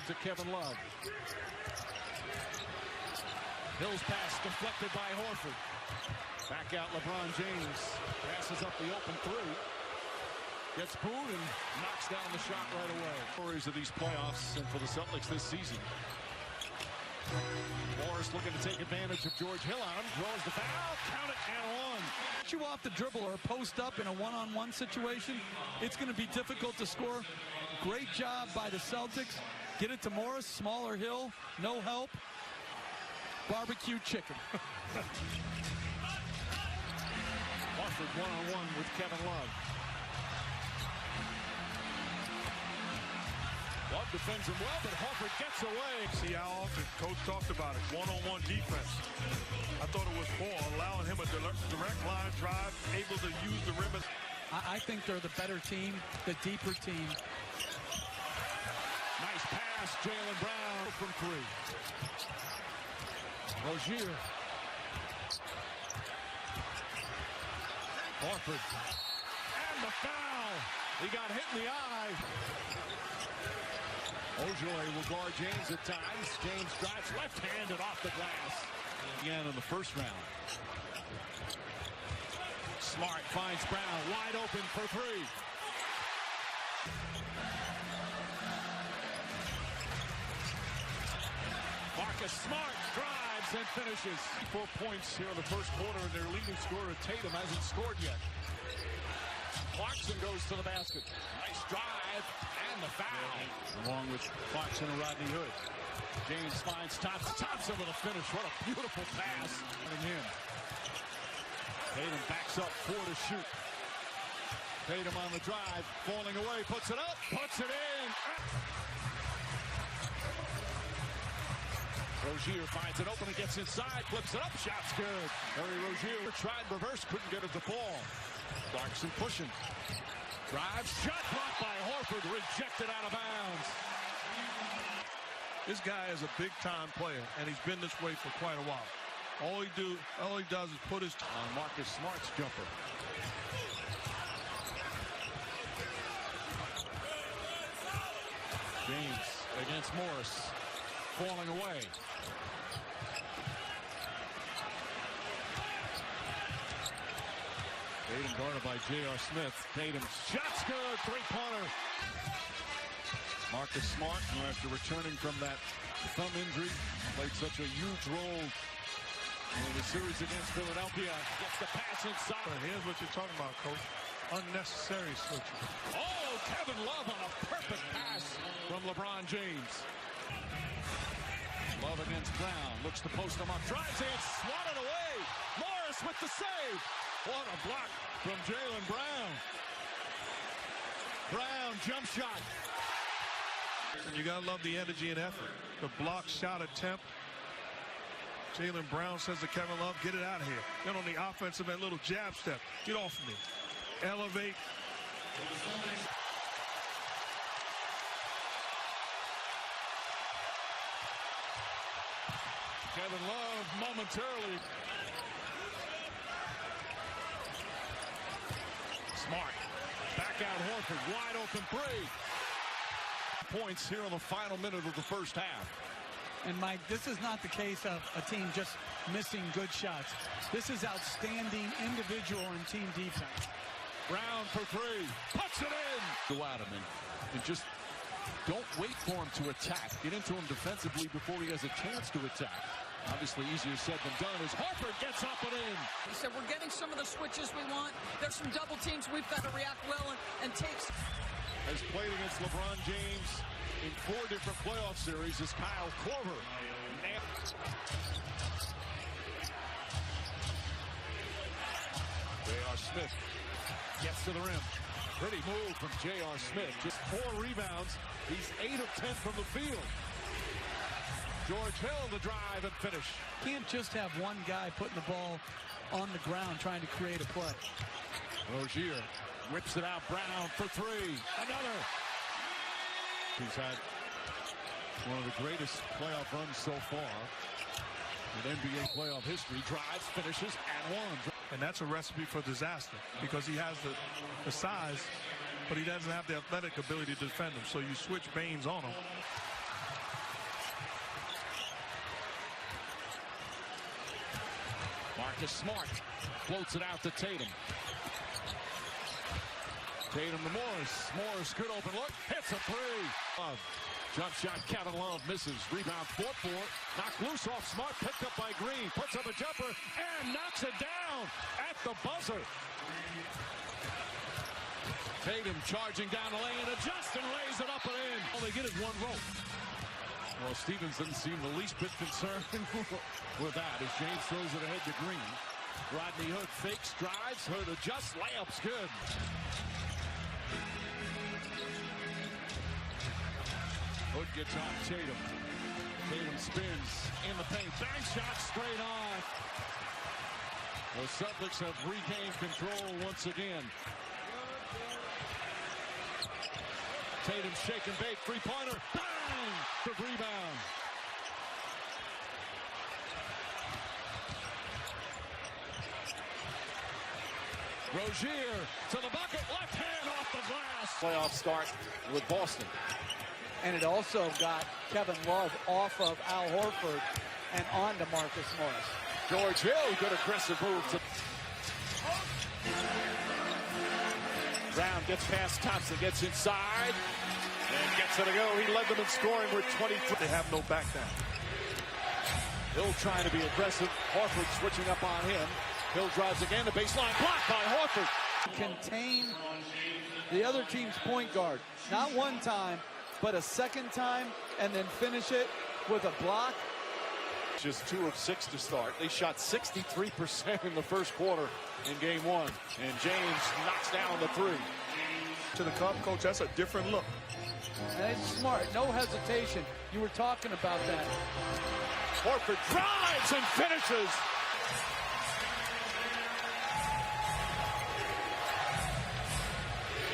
to Kevin Love. Hill's pass deflected by Horford. Back out LeBron James. Passes up the open three. Gets booed and knocks down the shot right away. Stories of these playoffs and for the Celtics this season. Morris looking to take advantage of George Hill on him. Draws the foul. Count it and one. Get you off the dribble or post up in a one-on-one situation. It's going to be difficult to score. Great job by the Celtics. Get it to Morris. Smaller Hill. No help. Barbecue chicken. Horford one-on-one with Kevin Love. Love defends him well, but Horford gets away. See how often Coach talked about it. One-on-one defense. I thought it was for allowing him a direct line drive, able to use the rim. I think they're the better team, the deeper team. Nice pass, Jaylen Brown from three. Rozier. Horford. And the foul. He got hit in the eye. Ojoy will guard James at times. James drives left-handed off the glass. Again in the first round. Smart finds Brown wide open for three. Marcus Smart drives and finishes. 4 points here in the first quarter, and their leading scorer Tatum hasn't scored yet. Clarkson goes to the basket. Nice drive and the foul. Along with Clarkson and Rodney Hood. James finds Thompson with a finish. What a beautiful pass. Him. Tatum backs up, 4 to shoot. Tatum on the drive, falling away, puts it up, puts it in. Rozier finds it open and gets inside, flips it up, shot's good. Terry Rozier tried reverse, couldn't get it to fall. Clarkson pushing. Drives, shot blocked by Horford, rejected out of bounds. This guy is a big-time player, and he's been this way for quite a while. All he does is put his on Marcus Smart's jumper. James against Morris, falling away. Tatum guarded by J.R. Smith. Tatum's shot's good, three-pointer. Marcus Smart, who after returning from that thumb injury, played such a huge role in the series against Philadelphia. Gets the pass inside. Here's what you're talking about, Coach. Unnecessary switching. Oh, Kevin Love on a perfect pass from LeBron James. Love against Brown. Looks to post him up. Drives in, swatted away. Morris with the save. What a block from Jaylen Brown. Brown, jump shot. You gotta love the energy and effort. The block shot attempt. Jaylen Brown says to Kevin Love, get it out of here. Then on the offensive end, little jab step. Get off of me. Elevate. Kevin Love momentarily. Smart. Back out Horford. Wide open three. Points here in the final minute of the first half. And Mike, this is not the case of a team just missing good shots. This is outstanding individual and team defense. Brown for three. Puts it in. Go at him and just don't wait for him to attack. Get into him defensively before he has a chance to attack. Obviously easier said than done as Horford gets up and in. He said we're getting some of the switches we want. There's some double teams we've got to react well and take. Has played against LeBron James in 4 different playoff series is Kyle Korver. J.R. Smith gets to the rim. Pretty move from J.R. Smith. Just 4 rebounds. He's 8 of 10 from the field. George Hill the drive and finish. Can't just have one guy putting the ball on the ground trying to create a play. Rozier whips it out. Brown for three. Another. He's had one of the greatest playoff runs so far in NBA playoff history. Drives, finishes, and one. And that's a recipe for disaster because he has the size, but he doesn't have the athletic ability to defend him. So you switch Baines on him. Marcus Smart floats it out to Tatum. Tatum to Morris. Morris, good open look. Hits a three. Love. Jump shot, Kevin Love misses. Rebound, 4-4. Knocked loose off Smart. Picked up by Green. Puts up a jumper and knocks it down at the buzzer. Tatum charging down the lane. Adjusts and lays it up and in. All they get is one rope. Well, Stevens doesn't seem the least bit concerned with that as James throws it ahead to Green. Rodney Hood fakes, drives. Hood adjusts. Layup's good. Hood gets on Tatum. Tatum spins in the paint. Bank shot straight on. The Celtics have regained control once again. Tatum shaking bait. Three-pointer. Bang! The rebound. Rozier to the bucket. Left hand off the glass. Playoff start with Boston. And it also got Kevin Love off of Al Horford and on to Marcus Morris. George Hill, good aggressive move. Brown gets past Thompson, gets inside, and gets it to go. He led them in scoring with 23. They have no back down. Hill trying to be aggressive. Horford switching up on him. Hill drives again. The baseline blocked by Horford. Contain the other team's point guard. Not one time, but a second time, and then finish it with a block. Just 2 of 6 to start. They shot 63% in the first quarter in game 1. And James knocks down the 3. To the coach, that's a different look. And it's smart. No hesitation. You were talking about that. Horford drives and finishes.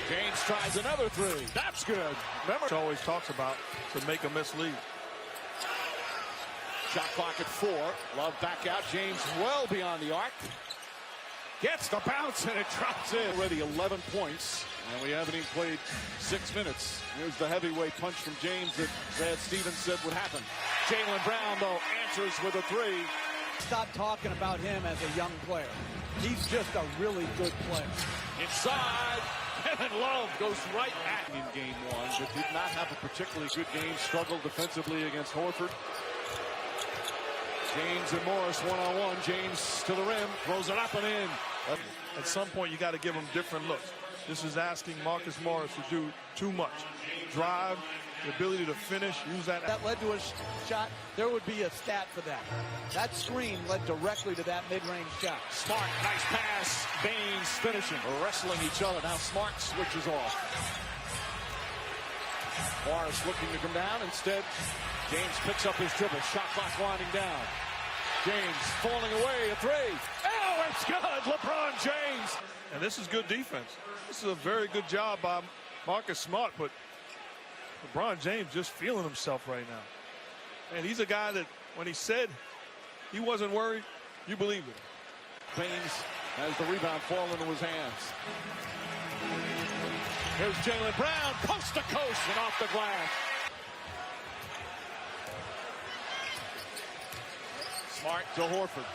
James tries another 3. That's good. Remember, he always talks about to make a mislead. Shot clock at 4. Love back out. James well beyond the arc. Gets the bounce and it drops in. Already 11 points. And we haven't even played 6 minutes. Here's the heavyweight punch from James that Brad Stevens said would happen. Jaylen Brown, though, answers with a 3. Stop talking about him as a young player. He's just a really good player. Inside. Kevin Love goes right at him in game 1, but did not have a particularly good game. Struggled defensively against Horford. James and Morris one-on-one. James to the rim, throws it up and in. At some point, you got to give them different looks. This is asking Marcus Morris to do too much. Drive, the ability to finish, use that. That led to a shot. There would be a stat for that. That screen led directly to that mid-range shot. Smart, nice pass. Baines finishing. Wrestling each other. Now Smart switches off. Morris looking to come down. Instead, James picks up his dribble. Shot clock winding down. James falling away. A 3. Oh, it's good. LeBron James. And this is good defense. This is a very good job by Marcus Smart, but LeBron James just feeling himself right now. And he's a guy that when he said he wasn't worried, you believed it. Baines has the rebound fall into his hands. Here's Jaylen Brown, coast to coast and off the glass. Smart to Horford.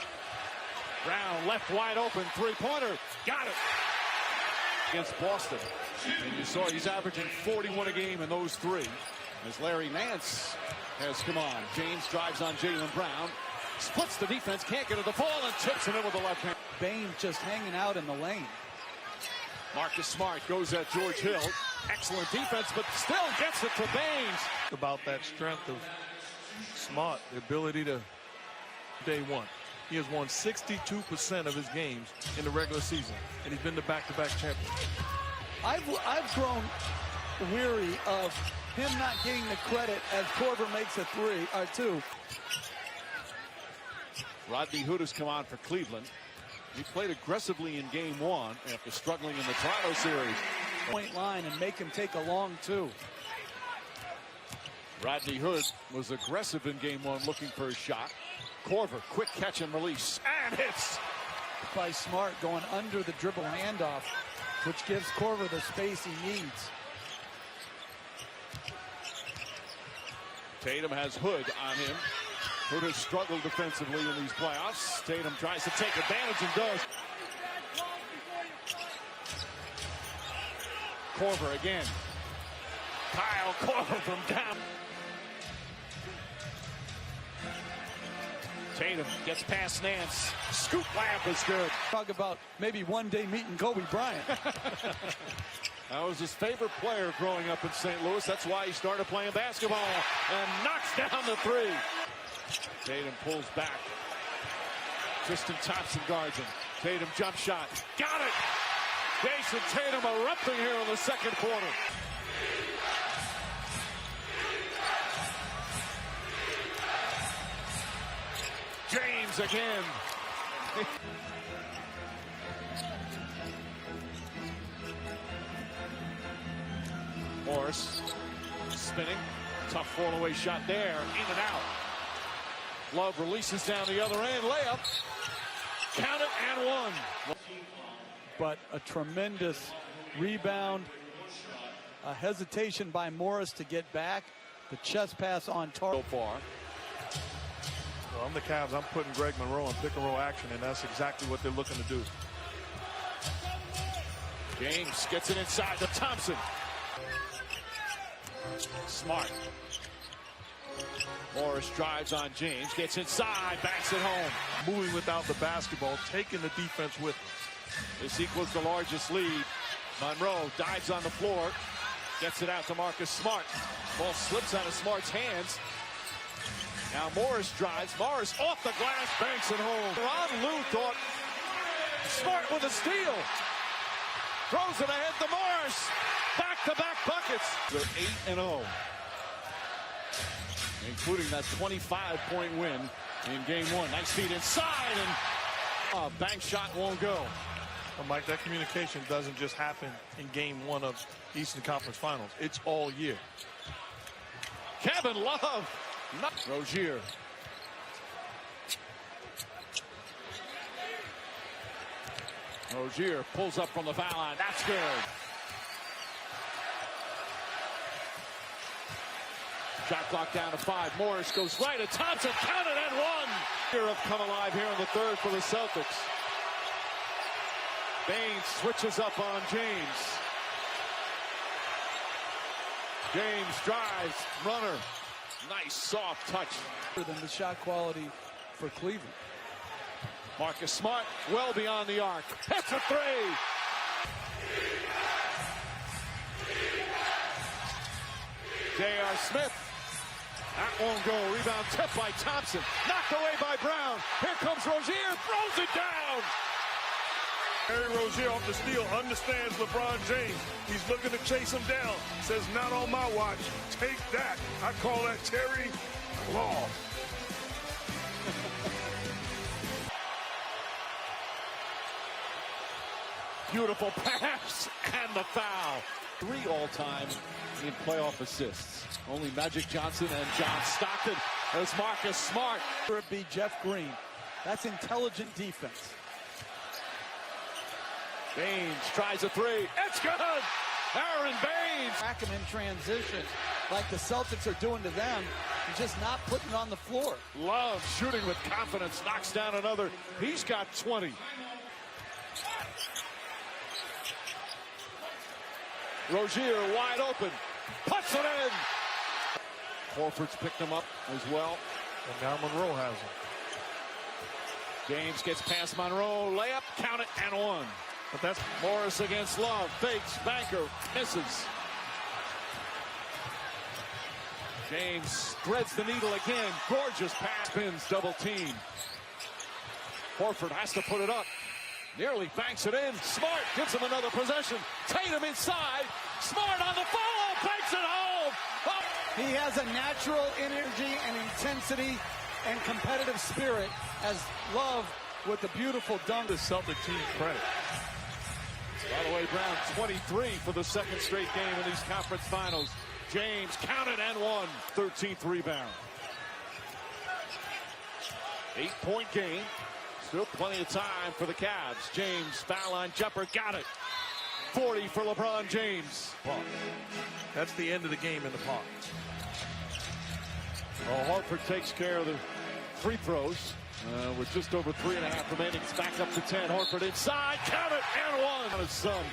Brown left wide open, 3-pointer. Got it. Against Boston. And you saw he's averaging 41 a game in those 3. As Larry Nance has come on. James drives on Jaylen Brown. Splits the defense, can't get to the ball, and tips it in with the left hand. Baines just hanging out in the lane. Marcus Smart goes at George Hill. Excellent defense, but still gets it to Baines. About that strength of Smart, the ability to day 1. He has won 62% of his games in the regular season, and he's been the back-to-back champion. I've grown weary of him not getting the credit as Korver makes a 2. Rodney Hood has come on for Cleveland. He played aggressively in game 1 after struggling in the Toronto series. Point line and make him take a long 2. Rodney Hood was aggressive in game 1 looking for a shot. Korver, quick catch and release. And hits. By Smart going under the dribble handoff, which gives Korver the space he needs. Tatum has Hood on him. who has struggled defensively in these playoffs. Tatum tries to take advantage and does. Korver again. Kyle Korver from down. Tatum gets past Nance. Scoop layup is good. Talk about maybe one day meeting Kobe Bryant. That was his favorite player growing up in St. Louis. That's why he started playing basketball and knocks down the three. Tatum pulls back. Tristan Thompson guards him. Tatum jump shot. Got it! Jason Tatum erupting here in the second quarter. James again. Morris spinning. Tough fall-away shot there. In and out. Love releases down the other end. Layup. Count it and one. But a tremendous rebound. A hesitation by Morris to get back. The chest pass on target. So far. Well, I'm the Cavs. I'm putting Greg Monroe in pick-and-roll action, and that's exactly what they're looking to do. James gets it inside to Thompson. Smart. Morris drives on James, gets inside, backs it home. Moving without the basketball, taking the defense with him. This equals the largest lead. Monroe dives on the floor, gets it out to Marcus Smart. Ball slips out of Smart's hands. Now Morris drives. Morris off the glass, banks it home. Ron Lue thought Smart with a steal. Throws it ahead to Morris. Back-to-back buckets. They're 8-0. Including that 25-point win in game one. Nice feed inside, and bank shot won't go. Well, Mike, that communication doesn't just happen in game one of Eastern Conference Finals. It's all year. Kevin Love. Rozier. Rozier pulls up from the foul line. That's good. Shot clock down to 5. Morris goes right at Thompson. Count it and one. Here have come alive here in the third for the Celtics. Baines switches up on James. James drives. Runner. Nice soft touch. Than the shot quality for Cleveland. Marcus Smart well beyond the arc. Hits a three. J.R. Smith. That won't go. Rebound tipped by Thompson. Knocked away by Brown. Here comes Rozier. Throws it down. Terry Rozier off the steal understands LeBron James. He's looking to chase him down. Says, not on my watch. Take that. I call that Terry Law. Beautiful pass and the foul. 3 all-time in playoff assists. Only Magic Johnson and John Stockton. There's Marcus Smart. It be Jeff Green. That's intelligent defense. Baines tries a three. It's good. Aaron Baines. Back him in transition like the Celtics are doing to them. And just not putting it on the floor. Love shooting with confidence. Knocks down another. He's got 20. Rozier wide open. Puts it in. Horford's picked him up as well. And now Monroe has him. James gets past Monroe. Layup. Count it and one. But that's Morris against Love. Fakes. Banker. Misses. James threads the needle again. Gorgeous pass. Spins double team. Horford has to put it up. Nearly banks it in. Smart gives him another possession. Tatum inside. Smart on the follow. Banks it home. Oh. He has a natural energy and intensity and competitive spirit as Love with the beautiful dunk. the Celtic team credit. By the way, Brown 23 for the second straight game in these conference finals. James counted and won. 13th rebound. 8-point game. Still plenty of time for the Cavs. James, foul line jumper, got it. 40 for LeBron James. That's the end of the game in the park. Well, Horford takes care of the free throws. With just over 3.5 remaining, it's back up to 10. Horford inside, count it, and one. On his son,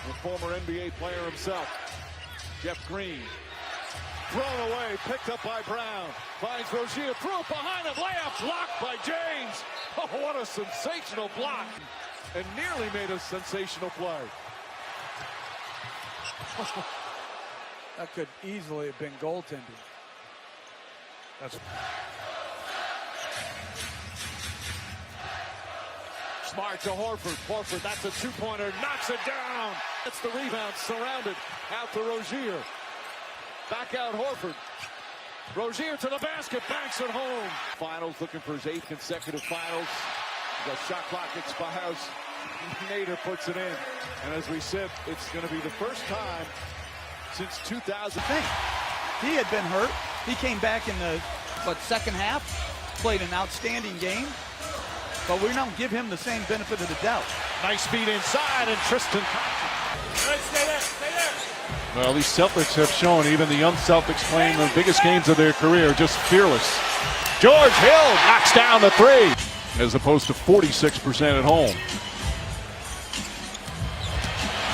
the former NBA player himself, Jeff Green. Thrown away, picked up by Brown. Finds Rozier, threw it behind him, layup blocked by James. Oh, what a sensational block. And nearly made a sensational play. That could easily have been goaltending. That's Smart to Horford. Horford, that's a two-pointer, knocks it down. That's the rebound, surrounded out to Rozier. Back out Horford. Rozier to the basket, banks it home. Finals, looking for his 8th consecutive finals. The shot clock expires. Nader puts it in. And as we said, it's going to be the first time since 2000. He had been hurt. He came back in the second half, played an outstanding game. But we don't give him the same benefit of the doubt. Nice feed inside, and Tristan. Stay there. Well, these Celtics have shown, even the young Celtics playing the biggest games of their career, just fearless. George Hill knocks down the three, as opposed to 46% at home.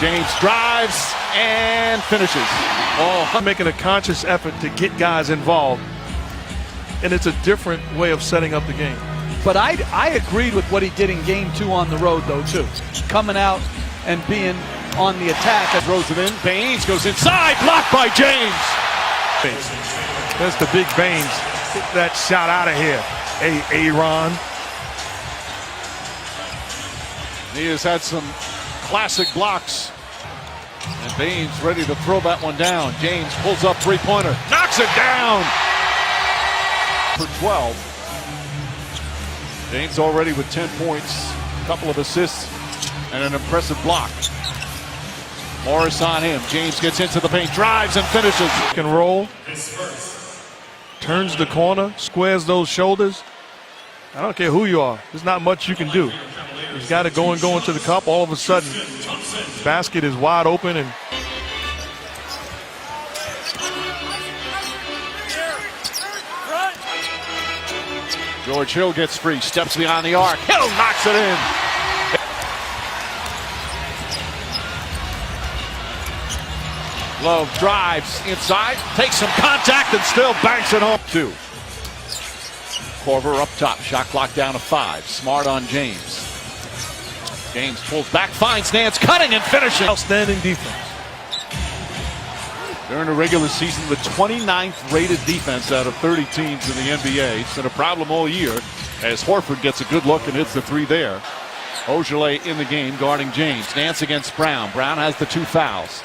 James drives and finishes. I'm making a conscious effort to get guys involved. And it's a different way of setting up the game. But I agreed with what he did in game 2 on the road, though, too. Coming out and being on the attack. Throws it in. Baines goes inside. Blocked by James. That's the big Baines. Get that shot out of here. Aaron. He has had some classic blocks. And Baines ready to throw that one down. James pulls up three-pointer. Knocks it down. For 12. James already with 10 points, a couple of assists, and an impressive block. Morris on him. James gets into the paint, drives and finishes. Can roll. Turns the corner, squares those shoulders. I don't care who you are. There's not much you can do. He's got to go into the cup. All of a sudden, the basket is wide open and George Hill gets free, steps behind the arc. Hill knocks it in. Love drives inside, takes some contact, and still banks it home. 2. Korver up top, shot clock down to 5. Smart on James. James pulls back, finds Nance, cutting and finishing. Outstanding defense. During the regular season, the 29th rated defense out of 30 teams in the NBA. It's been a problem all year as Horford gets a good look and hits the three there. Ogilvy in the game guarding James. Nance against Brown. Brown has the 2 fouls.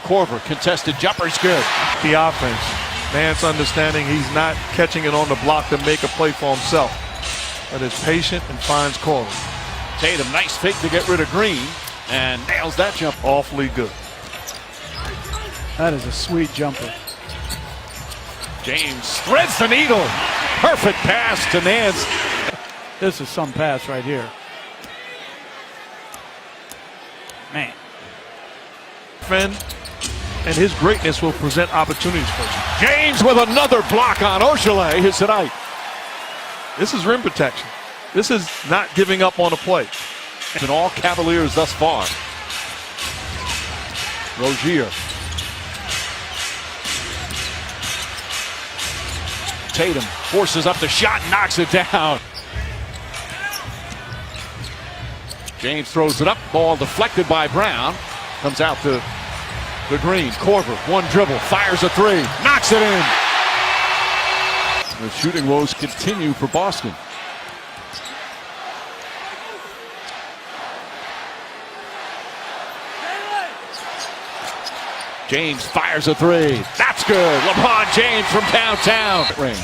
Korver, contested jumper's good. The offense. Nance understanding he's not catching it on the block to make a play for himself, but is patient and finds Korver. Tatum, nice fake to get rid of Green and nails that jump. Awfully good. That is a sweet jumper. James threads the needle. Perfect pass to Nance. This is some pass right here. Man. And his greatness will present opportunities for him. James with another block on Ogilvy here tonight. This is rim protection. This is not giving up on a play. And all Cavaliers thus far. Rozier. Tatum forces up the shot and knocks it down. James throws it up. Ball deflected by Brown. Comes out to the Green. Korver, one dribble, fires a three, knocks it in. The shooting woes continue for Boston. James fires a three. That's good. LeBron James from downtown. Range.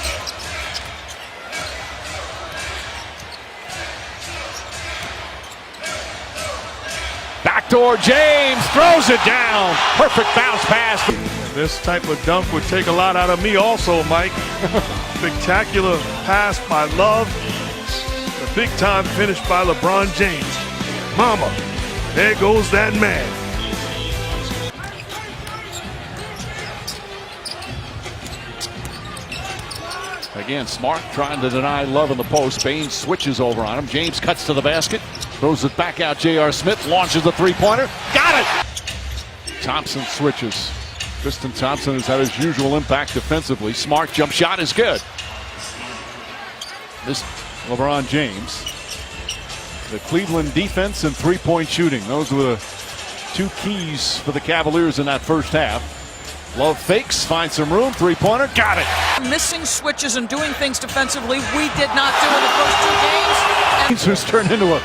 Backdoor James throws it down. Perfect bounce pass. This type of dunk would take a lot out of me also, Mike. Spectacular pass by Love. The big time finish by LeBron James. Mama, there goes that man. Again, Smart trying to deny Love in the post. Baines switches over on him. James cuts to the basket. Throws it back out. J.R. Smith launches the three-pointer. Got it! Thompson switches. Tristan Thompson has had his usual impact defensively. Smart jump shot is good. This LeBron James. The Cleveland defense and three-point shooting. Those were the two keys for the Cavaliers in that first half. Love fakes, finds some room, three-pointer, got it. Missing switches and doing things defensively we did not do in the first two games. Who's turned into a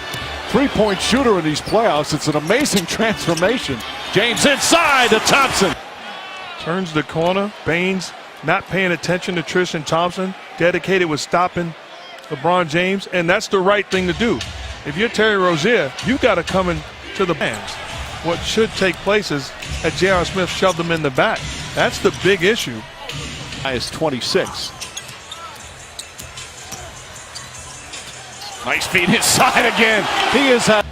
three-point shooter in these playoffs. It's an amazing transformation. James inside to Thompson. Turns the corner. Baines not paying attention to Tristan Thompson. Dedicated with stopping LeBron James. And that's the right thing to do. If you're Terry Rozier, you got to come into the bands. What should take place is that J.R. Smith shoved him in the back. That's the big issue. Is 26. Nice feed inside again. He is at.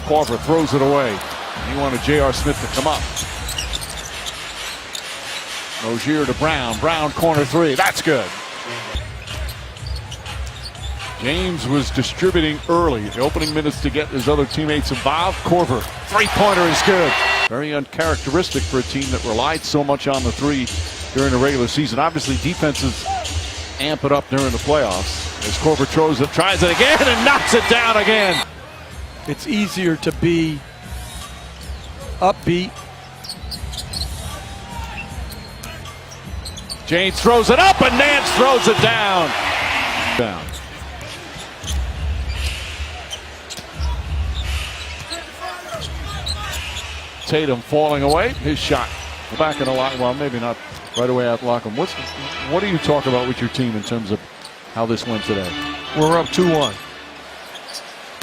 Korver throws it away. He wanted J.R. Smith to come up. Rozier to Brown. Brown corner three. That's good. James was distributing early. The opening minutes to get his other teammates involved. Korver. Three-pointer is good. Very uncharacteristic for a team that relied so much on the three during the regular season. Obviously, defenses amp it up during the playoffs. As Korver throws it, tries it again, and knocks it down again. It's easier to be upbeat. James throws it up, and Nance throws it down. Tatum falling away. His shot back in the lock. Well, maybe not right away at Lockham. What do you talk about with your team in terms of how this went today? We're up 2-1.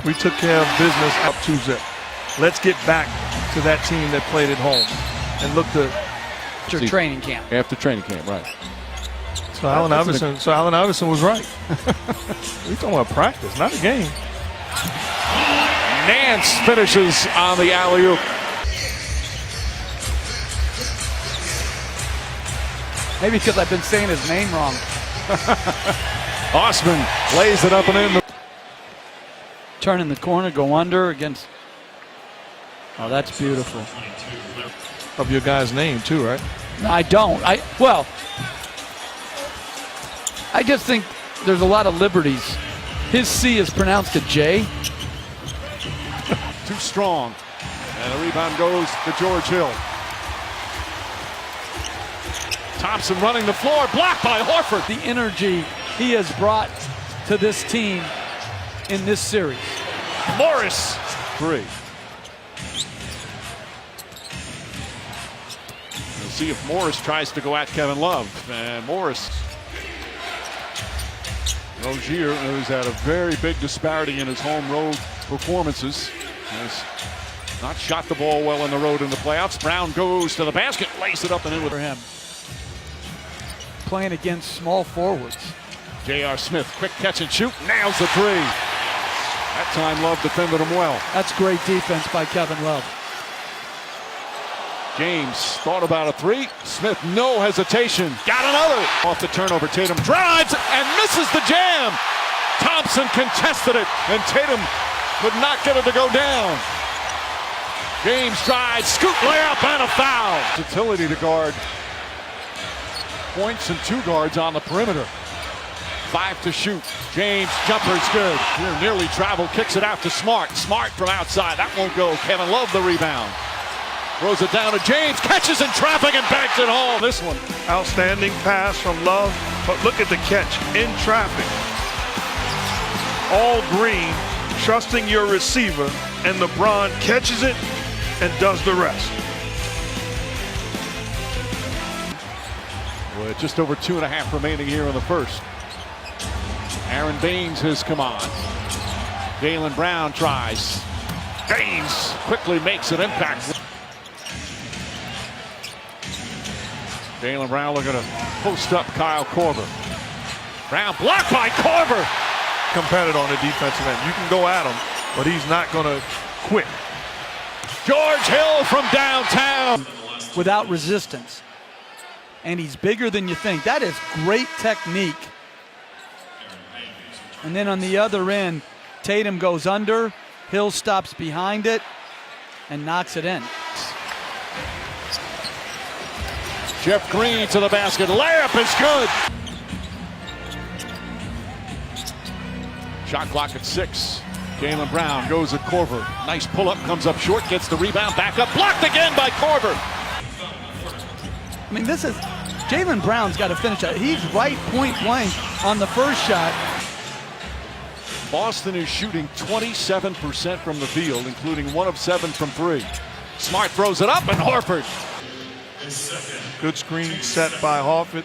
We took care of business up 2-zip. Let's get back to that team that played at home and look to After training camp. After training camp, right. So Allen Iverson was right. We're talking about practice, not a game. Nance finishes on the alley-oop. Maybe because I've been saying his name wrong. Osman lays it up and in. Turn in the corner, go under against. Oh, that's beautiful. Of your guy's name too, right? No, I don't. I just think there's a lot of liberties. His C is pronounced a J. Too strong. And the rebound goes to George Hill. Thompson running the floor, blocked by Horford. The energy he has brought to this team in this series. Morris. Three. We'll see if Morris tries to go at Kevin Love. And Morris. Rozier, who's had a very big disparity in his home road performances, has not shot the ball well on the road in the playoffs. Brown goes to the basket, lays it up and in with him. Playing against small forwards. J.R. Smith, quick catch and shoot, nails the three. That time Love defended him well. That's great defense by Kevin Love. James thought about a three. Smith, no hesitation. Got another. Off the turnover, Tatum drives and misses the jam. Thompson contested it, and Tatum could not get it to go down. James drives, scoop layup, and a foul. Utility to guard. Points and two guards on the perimeter. 5 to shoot. James, jumper's good. Here nearly traveled, kicks it out to Smart. Smart from outside, that won't go. Kevin Love the rebound. Throws it down to James, catches in traffic and banks it home. This one. Outstanding pass from Love, but look at the catch in traffic. All green, trusting your receiver, and LeBron catches it and does the rest. With just over 2.5 remaining here in the first. Aaron Baines has come on. Jaylen Brown tries. Baines quickly makes an impact. Jaylen Brown looking to post up Kyle Korver. Brown blocked by Korver. Competitive on the defensive end. You can go at him, but he's not going to quit. George Hill from downtown. Without resistance. and he's bigger than you think. That is great technique. And then on the other end, Tatum goes under, Hill stops behind it, and knocks it in. Jeff Green to the basket. Layup is good. Shot clock at 6. Jaylen Brown goes at Korver. Nice pull-up, comes up short, gets the rebound, back up, blocked again by Korver. I mean, this is, Jaylen Brown's got to finish it. He's right point blank on the first shot. Boston is shooting 27% from the field, including 1 of 7 from 3. Smart throws it up, and Horford. Good screen set by Horford.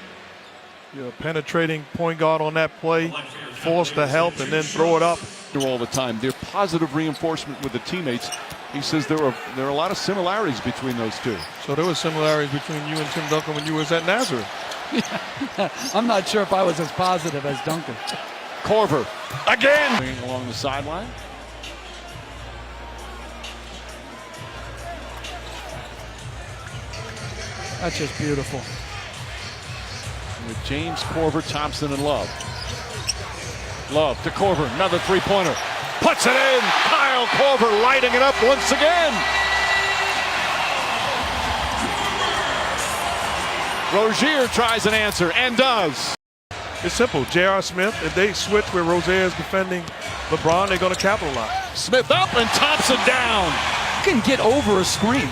Penetrating point guard on that play. Forced to help and then throw it up. All the time. They're positive reinforcement with the teammates. He says there are a lot of similarities between those two. So there were similarities between you and Tim Duncan when you was at Nazareth. I'm not sure if I was as positive as Duncan. Korver again along the sideline. That's just beautiful. With James, Korver, Thompson, and Love. Love to Korver, another three-pointer. Puts it in. Kyle Korver lighting it up once again. Rozier tries an answer and does. It's simple. J.R. Smith, if they switch where Rozier is defending LeBron, they're going to capitalize. Smith up and Thompson down. You can get over a screen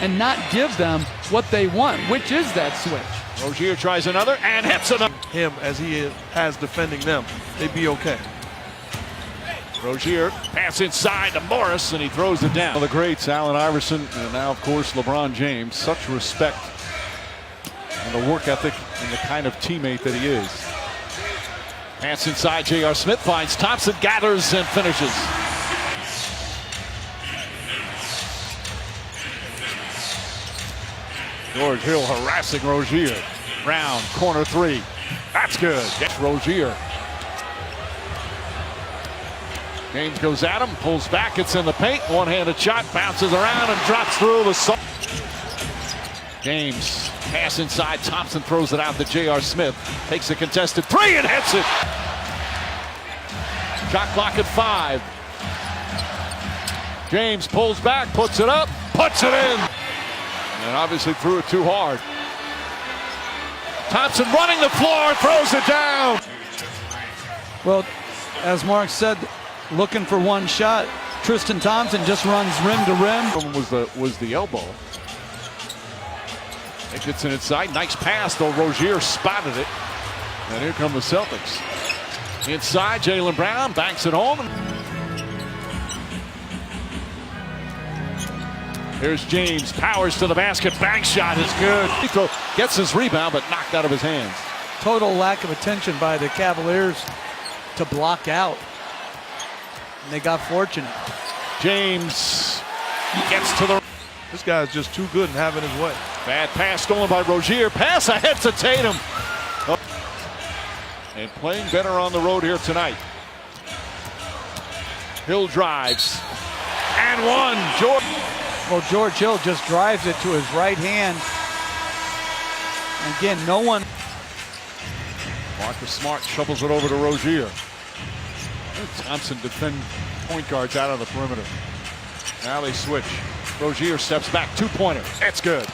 and not give them what they want, which is that switch. Rozier tries another and hits another. Him as he has defending them, they'd be okay. Rozier pass inside to Morris and he throws it down. The greats, Allen Iverson, and now of course LeBron James. Such respect and the work ethic and the kind of teammate that he is. Pass inside, J.R. Smith finds Thompson, gathers and finishes. George Hill harassing Rozier. Brown, corner 3. That's good. Gets Rozier. James goes at him, pulls back, it's in the paint. One-handed shot, bounces around and drops through the salt. James, pass inside. Thompson throws it out to J.R. Smith. Takes a contested 3 and hits it. Shot clock at 5. James pulls back, puts it up, puts it in. And obviously threw it too hard. Thompson running the floor, throws it down. Well, as Mark said, looking for one shot. Tristan Thompson just runs rim to rim. Was the elbow. It gets it inside. Nice pass, though. Rozier spotted it. And here come the Celtics. Inside, Jaylen Brown banks it home. Here's James, powers to the basket, bank shot is good. He gets his rebound, but knocked out of his hands. Total lack of attention by the Cavaliers to block out. And they got fortunate. James gets to the... This guy's just too good and having his way. Bad pass stolen by Rozier. Pass ahead to Tatum. And playing better on the road here tonight. Hill drives. And one. George. Well, George Hill just drives it to his right hand. Again, no one. Marcus Smart shovels it over to Rozier. Thompson defend point guards out of the perimeter. Now they switch. Rozier steps back, 2-pointer. That's good.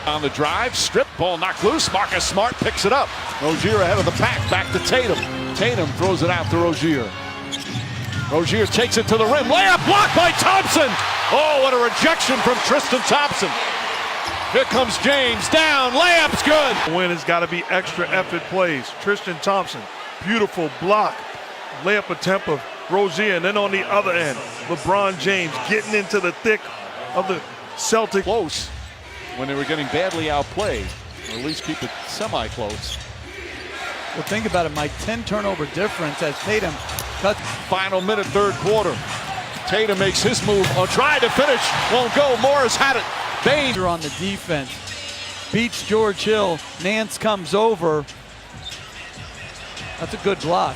On the drive, strip, ball knocked loose. Marcus Smart picks it up. Rozier ahead of the pack, back to Tatum. Tatum throws it out to Rozier. Rozier takes it to the rim. Layup blocked by Thompson. Oh, what a rejection from Tristan Thompson. Here comes James, down, layup's good. The win has got to be extra effort plays. Tristan Thompson, beautiful block. Layup attempt of Rozier, and then on the other end, LeBron James getting into the thick of the Celtics. Close when they were getting badly outplayed, or at least keep it semi-close. Well, think about it, Mike, 10 turnover difference as Tatum cuts. Final minute, third quarter. Tatum makes his move, tried to finish, won't go. Morris had it. Bain on the defense, beats George Hill. Nance comes over. That's a good block.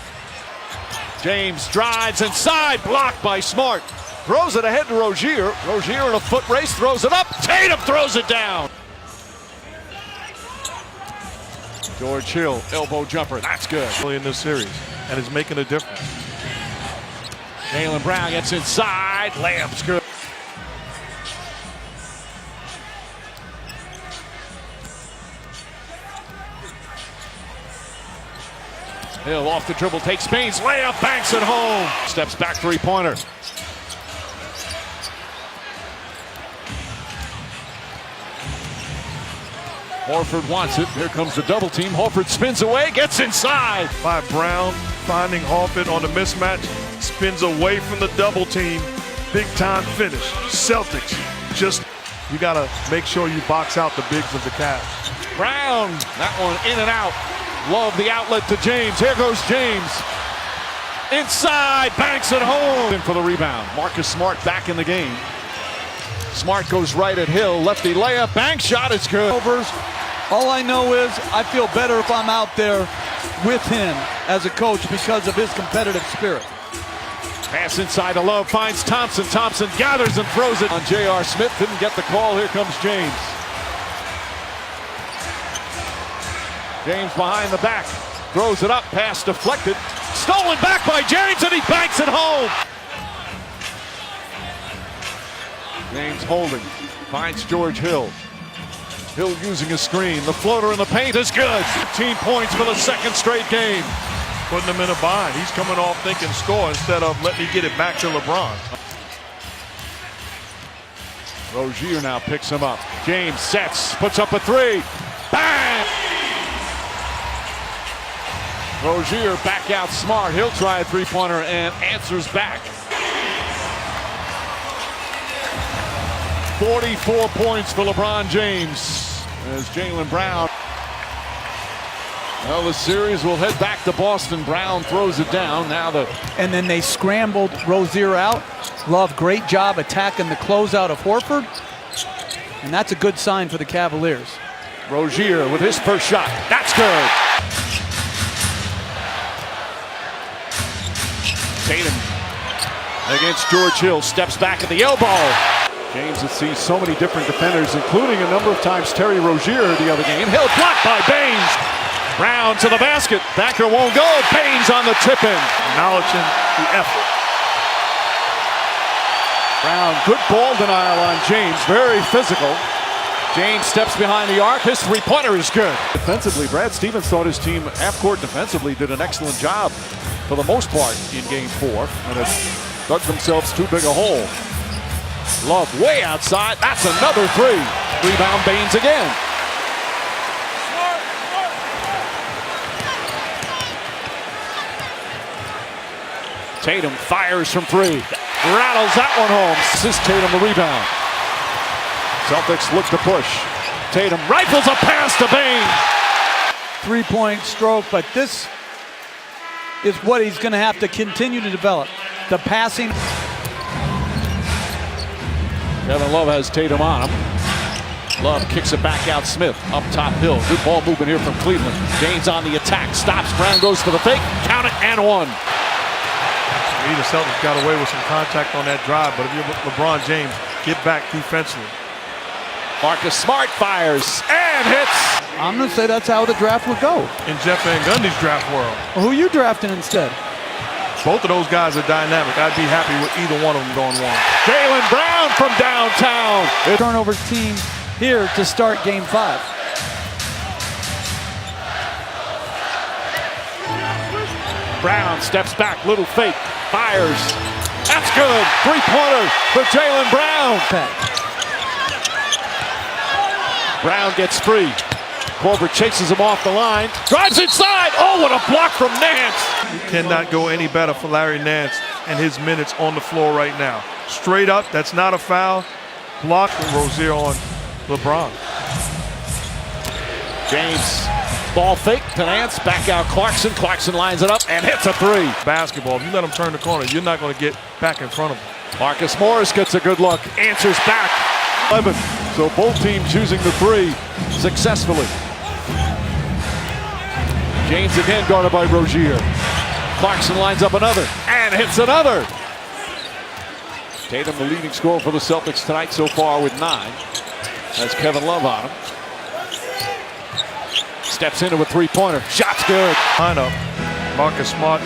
James drives inside, blocked by Smart. Throws it ahead to Rozier. Rozier in a foot race, throws it up. Tatum throws it down. George Hill, elbow jumper. That's good. In this series, and it's making a difference. Jaylen Brown gets inside. Layup's good. Hill off the dribble, takes Spain's layup, banks it home. Steps back, three-pointer. Horford wants it. Here comes the double team. Horford spins away, gets inside. By Brown finding Horford on the mismatch, spins away from the double team. Big time finish. Celtics, just, you got to make sure you box out the bigs of the Cavs. Brown, that one in and out. Love the outlet to James. Here goes James. Inside, banks it home. In for the rebound. Marcus Smart back in the game. Smart goes right at Hill. Lefty layup, bank shot is good. All I know is I feel better if I'm out there with him as a coach because of his competitive spirit. Pass inside to Love, finds Thompson. Thompson gathers and throws it on J.R. Smith. Didn't get the call. Here comes James. James behind the back. Throws it up. Pass deflected. Stolen back by James, and he banks it home. James holding. Finds George Hill. Hill using a screen. The floater in the paint is good. 15 points for the second straight game. Putting him in a bind. He's coming off thinking score instead of let me get it back to LeBron. Rozier now picks him up. James sets, puts up a three. Bang! Rozier back out Smart. He'll try a three-pointer and answers back. 44 points for LeBron James as Jaylen Brown. Well, the series will head back to Boston. Brown throws it down. And then they scrambled Rozier out. Love, great job attacking the closeout of Horford. And that's a good sign for the Cavaliers. Rozier with his first shot. That's good. Tatum against George Hill. Steps back at the elbow. James has seen so many different defenders, including a number of times Terry Rozier the other game. Hill blocked by Baines. Brown to the basket. Backer won't go. Baines on the tip-in. Acknowledging the effort. Brown, good ball denial on James. Very physical. James steps behind the arc. His three-pointer is good. Defensively, Brad Stevens thought his team half-court defensively did an excellent job for the most part in Game 4. And have dug themselves too big a hole. Love way outside. That's another three. Rebound Baines again. Tatum fires from three. Rattles that one home. This is Tatum the rebound. Celtics look to push. Tatum rifles a pass to Baines. Three-point stroke, but this is what he's going to have to continue to develop. The passing. Kevin Love has Tatum on him. Love kicks it back out. Smith up top Hill. Good ball movement here from Cleveland. James on the attack. Stops. Brown goes for the fake. Count it and one. The Celtics got away with some contact on that drive, but if you're LeBron James, get back defensively. Marcus Smart fires and hits. I'm going to say that's how the draft would go. In Jeff Van Gundy's draft world. Well, who are you drafting instead? Both of those guys are dynamic. I'd be happy with either one of them going one. Jaylen Brown from downtown. Turnover team here to start Game 5. Brown steps back, little fake, fires. That's good. Three-pointer for Jaylen Brown. Brown gets free. Korver chases him off the line. Drives inside. Oh, what a block from Nance. You cannot go any better for Larry Nance and his minutes on the floor right now. Straight up, that's not a foul. Block from Rozier on LeBron. James, ball fake to Nance. Back out Clarkson. Clarkson lines it up and hits a three. Basketball, if you let him turn the corner, you're not going to get back in front of him. Marcus Morris gets a good look. Answers back. 11. So both teams using the three successfully. James again guarded by Rozier. Clarkson lines up another and hits another. Tatum the leading scorer for the Celtics tonight so far with 9. Has Kevin Love on him. steps into a three-pointer. Shot's good. Lineup. Marcus Smart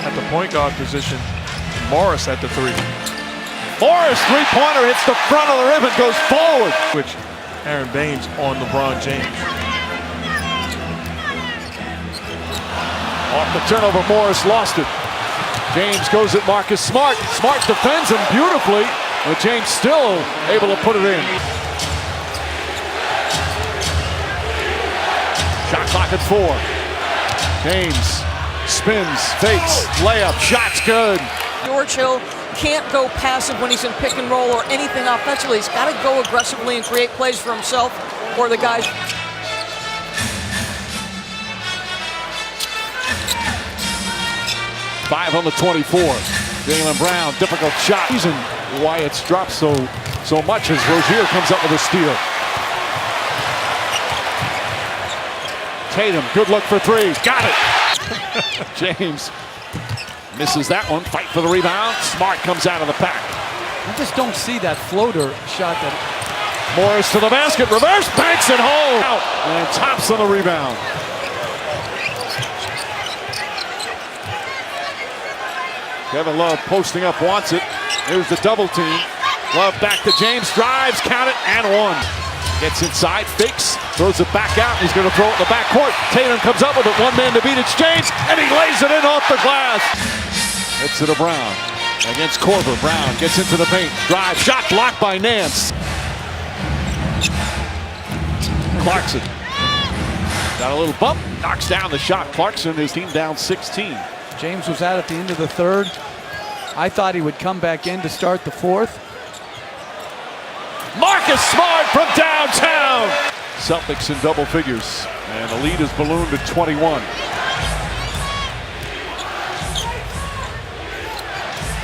at the point guard position. Morris at the three. Morris, three-pointer, hits the front of the rim and goes forward. Which Aaron Baines on LeBron James. Off the turnover, Morris lost it. James goes at Marcus Smart. Smart defends him beautifully, but James still able to put it in. Shot clock at 4. James spins, fakes, layup, shot's good. George Hill can't go passive when he's in pick and roll or anything offensively. He's got to go aggressively and create plays for himself or the guys. Five on the 24. Jaylen Brown, difficult shot. Reason why it's dropped so much as Rozier comes up with a steal. Tatum, good look for three. Got it. James misses that one. Fight for the rebound. Smart comes out of the pack. I just don't see that floater shot that. Morris to the basket. Reverse banks it home. Out. And Thompson the rebound. Kevin Love posting up, wants it. Here's the double team. Love back to James, drives, count it, and one. Gets inside, fakes, throws it back out. He's going to throw it in the backcourt. Tatum comes up with it, one man to beat. It's James, and he lays it in off the glass. Gets it to Brown against Korver. Brown gets into the paint, drive, shot blocked by Nance. Clarkson got a little bump, knocks down the shot. Clarkson, his team down 16. James was out at the end of the third. I thought he would come back in to start the fourth. Marcus Smart from downtown. Celtics in double figures, and the lead is ballooned to 21.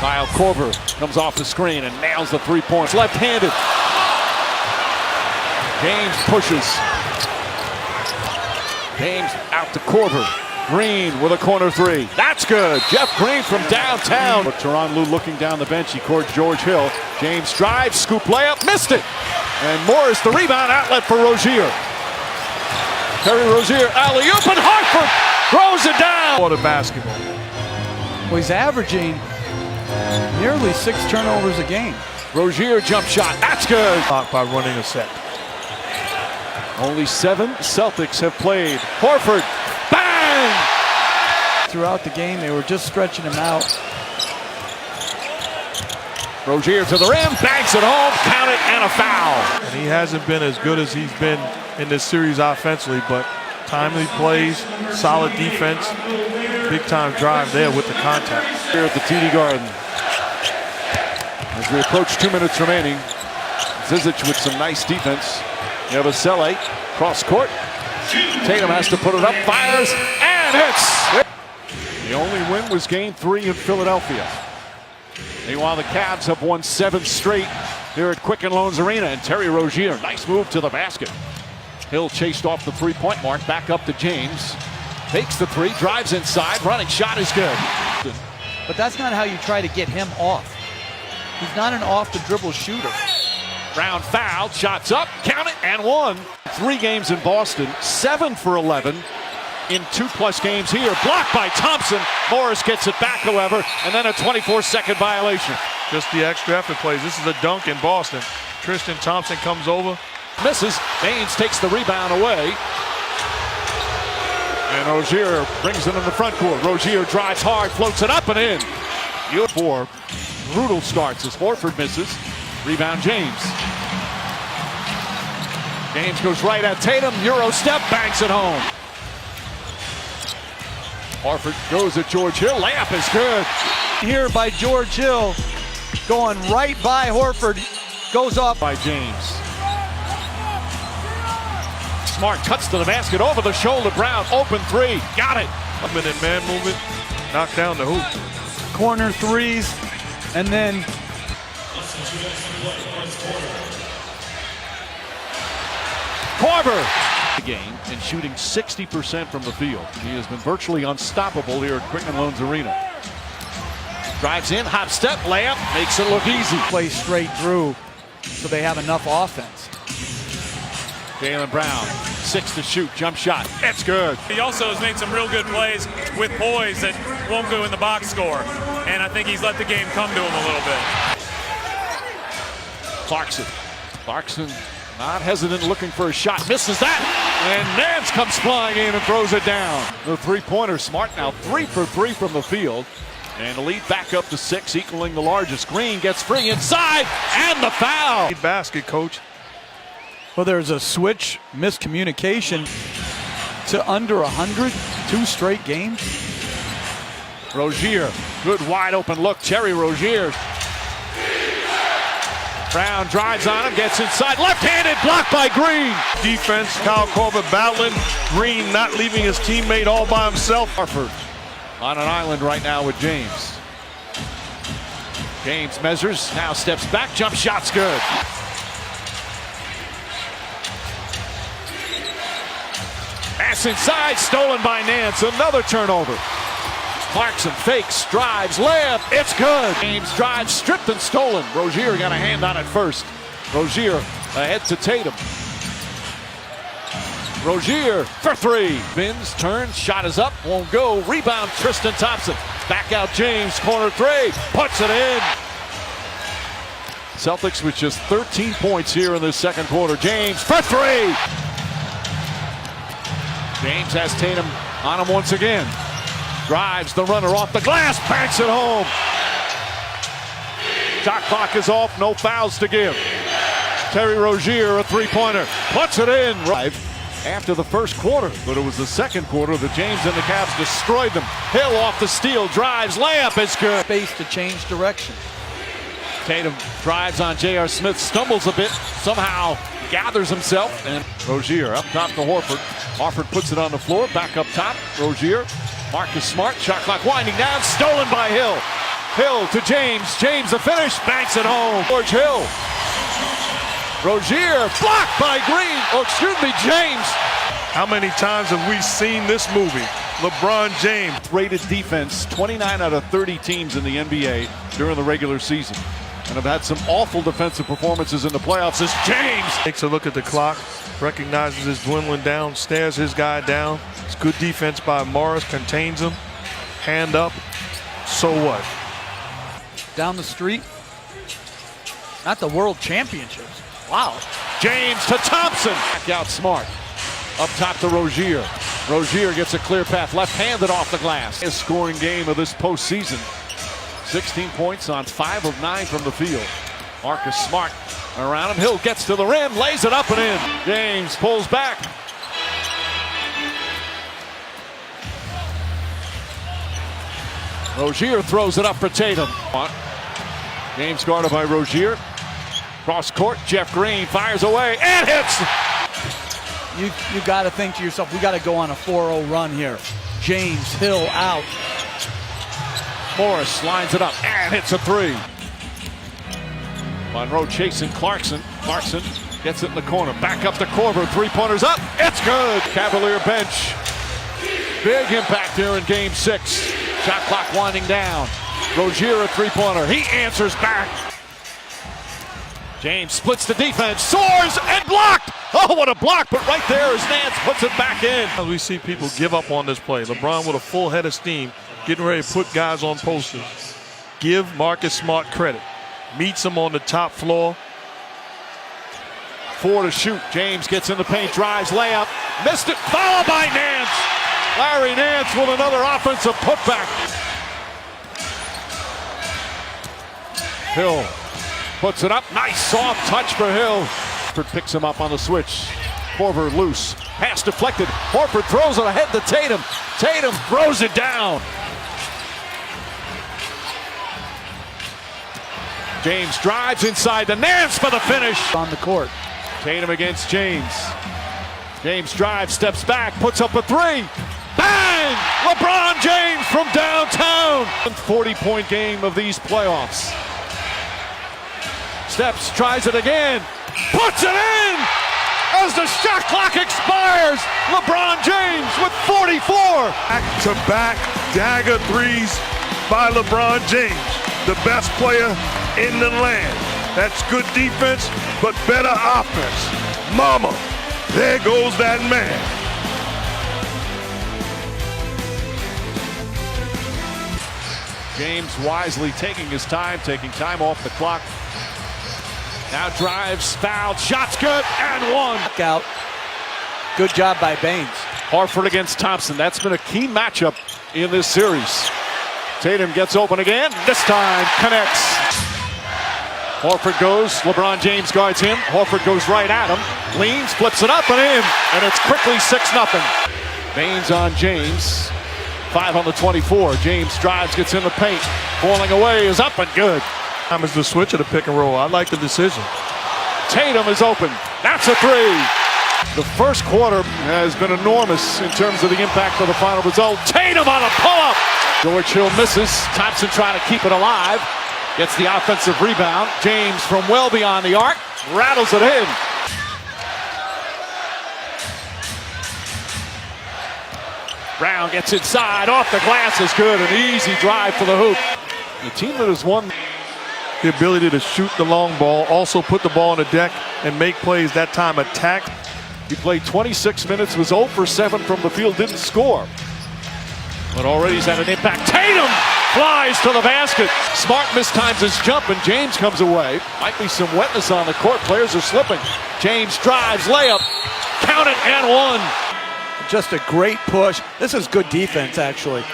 Kyle Korver comes off the screen and nails the 3 points. Left-handed. James pushes. James out to Korver. Green with a corner three. That's good. Jeff Green from downtown. Tyronn Lue looking down the bench. He courts George Hill. James drives, scoop layup, missed it. And Morris the rebound, outlet for Rozier. Terry Rozier, alley-oop, and Hartford throws it down. What a basketball. Well, he's averaging nearly 6 turnovers a game. Rozier jump shot. That's good. By running a set. Only 7 Celtics have played. Horford. Bang! Throughout the game, they were just stretching him out. Rozier to the rim, banks it home, count it, and a foul. And he hasn't been as good as he's been in this series offensively, but timely plays, solid defense, big-time drive there with the contact. Here at the TD Garden. As we approach 2 minutes remaining, Zizic with some nice defense. Yabusele, cross court. Tatum has to put it up, fires, and hits. The only win was game 3 in Philadelphia. Meanwhile, the Cavs have won 7 straight here at Quicken Loans Arena, and Terry Rozier, nice move to the basket. Hill chased off the 3-point mark, back up to James. Takes the 3, drives inside, running shot is good. But that's not how you try to get him off. He's not an off-the-dribble shooter. Brown fouled, shots up, count it, and one. 3 games in Boston, 7 for 11 in 2+ games here. Blocked by Thompson. Morris gets it back, however, and then a 24-second violation. Just the extra effort plays. This is a dunk in Boston. Tristan Thompson comes over. Misses. Baines takes the rebound away. And Rozier brings it in the front court. Rozier drives hard, floats it up and in. 4 brutal starts as Horford misses. Rebound James. James goes right at Tatum. Euro step, banks it home. Horford goes at George Hill. Layup is good. Here by George Hill, going right by Horford, goes off by James. Smart cuts to the basket, over the shoulder. Brown, open 3, got it. Up in man movement, knocked down the hoop. Corner 3s, and then Korver. The game and shooting 60% from the field. He has been virtually unstoppable here at Quicken Loans Arena. Drives in, hop step, layup, makes it look easy. Play straight through so they have enough offense. Jaylen Brown 6 to shoot, jump shot. It's good. He also has made some real good plays with poise that won't go in the box score. And I think he's let the game come to him a little bit. Clarkson not hesitant, looking for a shot. Misses that. And Nance comes flying in and throws it down. The three-pointer, Smart now 3 for 3 from the field. And the lead back up to 6, equaling the largest. Green gets free inside, and the foul. Basket, coach. Well, there's a switch miscommunication to under 100, 2 straight games. Rozier, good wide open look. Terry Rozier. Brown drives on him, gets inside, left-handed, blocked by Green. Defense, Kyle Korver battling. Green not leaving his teammate all by himself. Harford on an island right now with James. James measures, now steps back, jump shot's good. Pass inside, stolen by Nance, another turnover. Clarkson fakes, drives, layup, it's good. James drives, stripped and stolen. Rozier got a hand on it first. Rozier ahead to Tatum. Rozier for 3. Spins, turns, shot is up, won't go. Rebound, Tristan Thompson. Back out James, corner 3, puts it in. Celtics with just 13 points here in the second quarter. James for 3. James has Tatum on him once again. Drives the runner off the glass, banks it home. Shot clock is off, no fouls to give. Terry Rozier, a three-pointer, puts it in. After the first quarter, but it was the second quarter that James and the Cavs destroyed them. Hill off the steal, drives, layup is good. Space to change direction. Tatum drives on J.R. Smith, stumbles a bit, somehow gathers himself, and Rozier up top to Horford. Horford puts it on the floor, back up top, Rozier. Marcus Smart, shot clock winding down, stolen by Hill. Hill to James, James the finish, banks it home. George Hill. Rozier, blocked by Green, James. How many times have we seen this movie? LeBron James. Rated defense, 29 out of 30 teams in the NBA during the regular season. And have had some awful defensive performances in the playoffs as James Takes a look at the clock, recognizes it's dwindling down, stares his guy down. It's good defense by Morris, contains him. Hand up. So what? Down the street. Not the world championships. Wow. James to Thompson. Back out Smart. Up top to Rozier. Rozier gets a clear path, left-handed off the glass. His scoring game of this postseason. 16 points on 5 of 9 from the field. Marcus Smart around him. Hill gets to the rim, lays it up and in. James pulls back. Rozier throws it up for Tatum. James guarded by Rozier. Cross court, Jeff Green fires away and hits. You got to think to yourself, we got to go on a 4-0 run here. James, Hill out. Morris lines it up and hits a 3. Monroe chasing Clarkson. Clarkson gets it in the corner. Back up to Korver. 3-pointers up. It's good. Cavalier bench. Big impact here in game 6. Shot clock winding down. Rozier a 3-pointer. He answers back. James splits the defense. Soars and blocked. Oh, what a block. But right there as Nance puts it back in. We see people give up on this play. LeBron with a full head of steam, getting ready to put guys on posters. Give Marcus Smart credit. Meets him on the top floor. 4 to shoot. James gets in the paint, drives, layup. Missed it, followed by Nance. Larry Nance with another offensive putback. Hill puts it up. Nice soft touch for Hill. Horford picks him up on the switch. Korver loose. Pass deflected. Horford throws it ahead to Tatum. Tatum throws it down. James drives inside the Nance for the finish. On the court. Tatum against James. James drives, steps back, puts up a 3. Bang! LeBron James from downtown. 40-point game of these playoffs. Steps, tries it again, puts it in! As the shot clock expires, LeBron James with 44. Back-to-back dagger threes by LeBron James, the best player in the land. That's good defense, but better offense. Mama, There goes that man. James wisely taking his time, taking time off the clock. Now drives, fouled, shots good, and one. Out. Good job by Baines. Horford against Thompson. That's been a key matchup in this series. Tatum gets open again. This time connects. Horford goes. LeBron James guards him. Horford goes right at him. Leans, flips it up and in. And it's quickly 6-0. Baines on James. 5 on the 24. James drives, gets in the paint. Falling away is up and good. Time is the switch of the pick and roll. I like the decision. Tatum is open. That's a three. The first quarter has been enormous in terms of the impact of the final result. Tatum on a pull-up. George Hill misses. Thompson trying to keep it alive. Gets the offensive rebound. James from well beyond the arc. Rattles it in. Brown gets inside. Off the glass is good. An easy drive for the hoop. The team that has won. The ability to shoot the long ball, also put the ball on the deck and make plays, that time attack. He played 26 minutes, was 0 for 7 from the field, didn't score. But already he's had an impact. Tatum flies to the basket. Smart mistimes his jump and James comes away. Might be some wetness on the court. Players are slipping. James drives, layup. Count it and one. Just a great push. This is good defense, actually.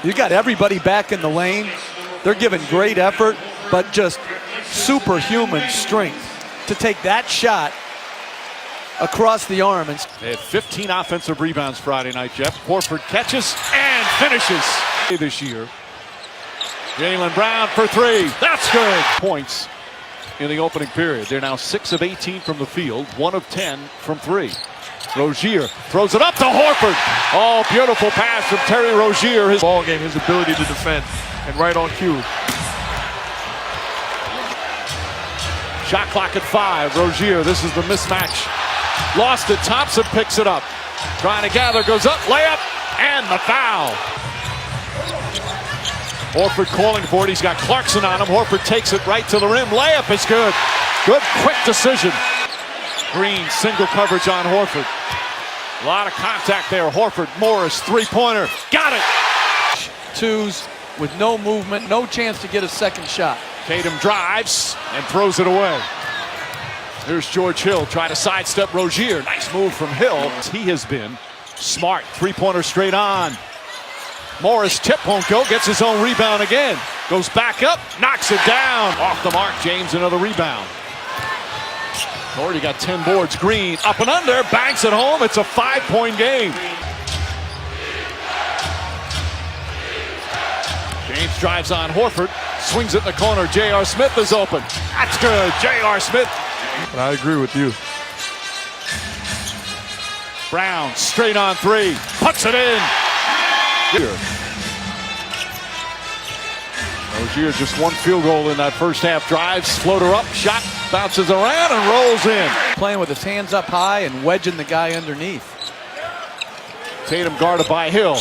You got everybody back in the lane. They're giving great effort, but just superhuman strength to take that shot across the arm. They had 15 offensive rebounds Friday night, Jeff. Horford catches and finishes this year. Jaylen Brown for three. That's good. Points in the opening period. They're now 6 of 18 from the field, 1 of 10 from three. Rozier throws it up to Horford. Oh, beautiful pass from Terry Rozier. His ball game, his ability to defend, and right on cue. Shot clock at 5. Rozier, this is the mismatch. Lost it. Thompson picks it up. Trying to gather, goes up, layup, and the foul. Horford calling for it. He's got Clarkson on him. Horford takes it right to the rim. Layup is good. Good, quick decision. Green, single coverage on Horford. A lot of contact there. Horford, Morris, three-pointer. Got it. Twos with no movement, no chance to get a second shot. Tatum drives and throws it away. Here's George Hill trying to sidestep Rozier. Nice move from Hill. He has been smart. Three-pointer straight on. Morris tip won't go. Gets his own rebound again. Goes back up. Knocks it down. Off the mark. James another rebound. Already got 10 boards. Green up and under. Banks it home. It's a 5-point game. James drives on Horford. Swings it in the corner. J.R. Smith is open. That's good. J.R. Smith. I agree with you. Brown straight on three. Puts it in. Rozier just one field goal in that first half. Drives, floater up, shot, bounces around and rolls in. Playing with his hands up high and wedging the guy underneath. Tatum guarded by Hill.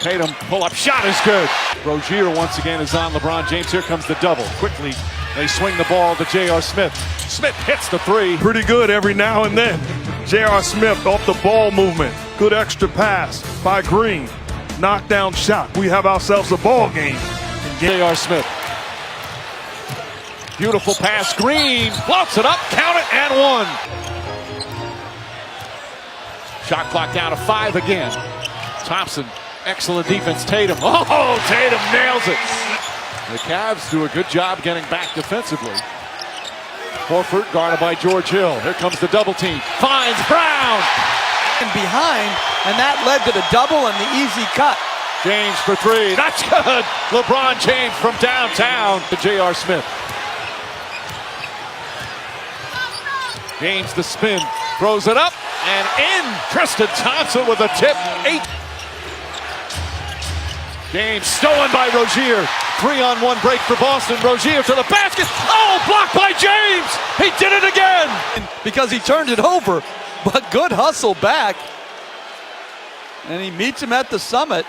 Tatum pull-up shot is good. Rozier once again is on LeBron James. Here comes the double. Quickly, they swing the ball to J.R. Smith. Smith hits the three. Pretty good every now and then. J.R. Smith off the ball movement. Good extra pass by Green. Knockdown shot. We have ourselves a ball game. J.R. Smith. Beautiful pass. Green floats it up. Count it and one. Shot clock down to 5 again. Thompson, excellent defense. Tatum. Oh, Tatum nails it. The Cavs do a good job getting back defensively. Horford guarded by George Hill. Here comes the double team. Finds Brown. And behind, and that led to the double and the easy cut. James for three. That's good. LeBron James from downtown to J.R. Smith. James the spin. Throws it up and in. Tristan Thompson with a tip. 8. James stolen by Rozier. 3-on-1 break for Boston. Rozier to the basket. Oh, blocked by James. He did it again. Because he turned it over, but good hustle back. And he meets him at the summit.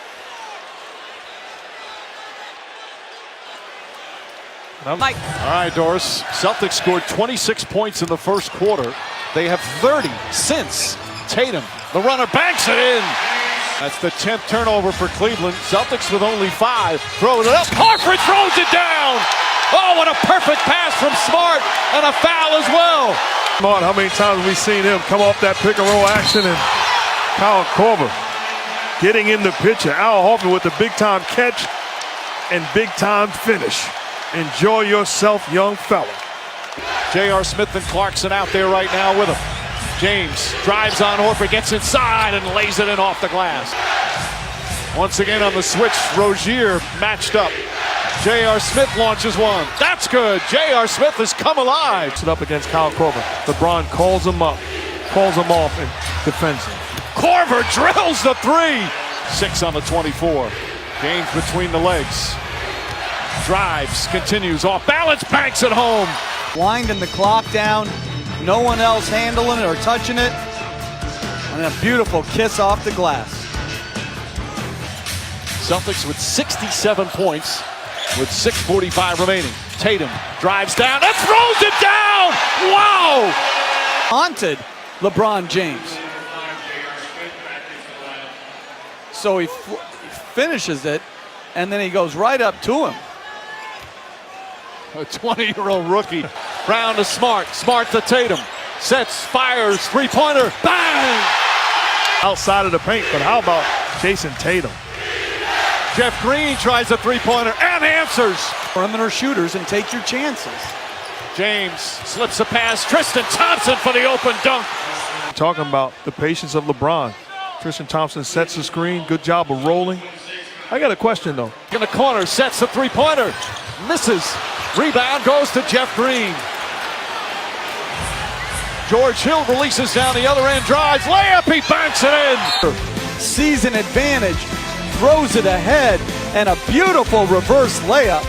All right, Doris. Celtics scored 26 points in the first quarter. They have 30 since. Tatum, the runner, banks it in. That's the 10th turnover for Cleveland. Celtics with only 5. Throwing it up. Horford throws it down. Oh, what a perfect pass from Smart, and a foul as well. Smart, how many times have we seen him come off that pick and roll action, and Kyle Korver getting in the picture. Al Horford with the big-time catch and big-time finish. Enjoy yourself, young fella. J.R. Smith and Clarkson out there right now with him. James drives on Horford, gets inside and lays it in off the glass. Once again on the switch, Rozier matched up. J.R. Smith launches one. That's good. J.R. Smith has come alive. Sit up against Kyle Korver. LeBron calls him up, calls him off, and defends him. Korver drills the 3. 6 on the 24. James between the legs. Drives, continues off balance, banks it home. Winding the clock down. No one else handling it or touching it. And a beautiful kiss off the glass. Celtics with 67 points with 6:45 remaining. Tatum drives down and throws it down. Wow! Haunted LeBron James. So he finishes it, and then he goes right up to him. A 20-year-old rookie. Brown to Smart. Smart to Tatum. Sets, fires, three-pointer. Bang! Outside of the paint, but how about Jason Tatum? Jeff Green tries a three-pointer and answers. Perimeter shooters and take your chances. James slips a pass. Tristan Thompson for the open dunk. Talking about the patience of LeBron. Tristan Thompson sets the screen. Good job of rolling. I got a question, though. In the corner, sets a three-pointer. Misses. Rebound goes to Jeff Green. George Hill releases down the other end, drives, layup, he banks it in. Season advantage, throws it ahead, and a beautiful reverse layup.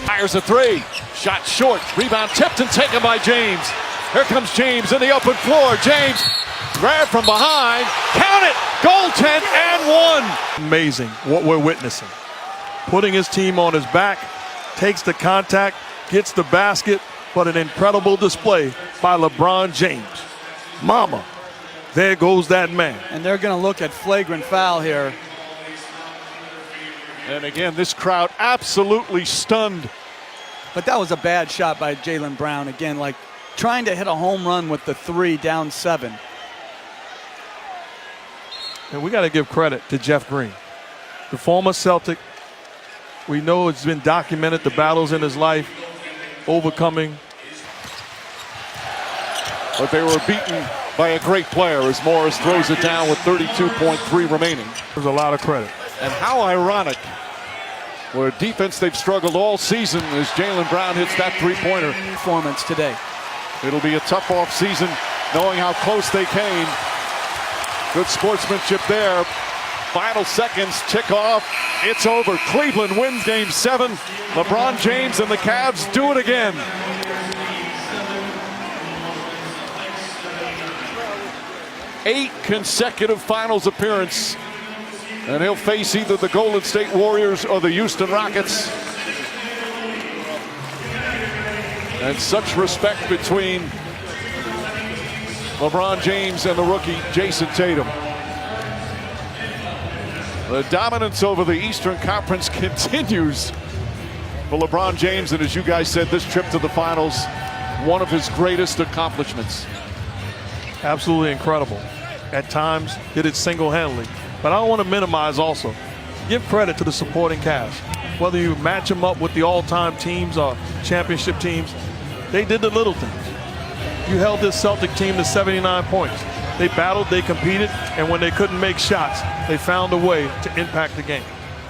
Fires a 3, shot short, rebound tipped and taken by James. Here comes James in the open floor. James, grab from behind, count it, goaltend and 1. Amazing what we're witnessing. Putting his team on his back, takes the contact, gets the basket, but an incredible display by LeBron James. Mama, there goes that man. And they're going to look at flagrant foul here. And again, this crowd absolutely stunned. But that was a bad shot by Jaylen Brown. Again, like trying to hit a home run with the 3 down 7. And we got to give credit to Jeff Green, the former Celtic. We know it's been documented, the battles in his life, overcoming. But they were beaten by a great player as Morris throws it down with 32.3 remaining. There's a lot of credit. And how ironic, where defense they've struggled all season as Jaylen Brown hits that three-pointer. Performance today. It'll be a tough off-season knowing how close they came. Good sportsmanship there. Final seconds tick off. It's over. Cleveland wins Game 7. LeBron James and the Cavs do it again. Eight consecutive finals appearance. And he'll face either the Golden State Warriors or the Houston Rockets. And such respect between LeBron James and the rookie Jason Tatum. The dominance over the Eastern Conference continues for LeBron James, and as you guys said, this trip to the finals, one of his greatest accomplishments. Absolutely incredible. At times, did it single-handedly. But I don't want to minimize also. Give credit to the supporting cast. Whether you match them up with the all-time teams or championship teams, they did the little things. You held this Celtic team to 79 points. They battled, they competed, and when they couldn't make shots, they found a way to impact the game.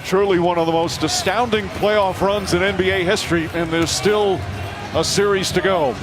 Truly one of the most astounding playoff runs in NBA history, and there's still a series to go.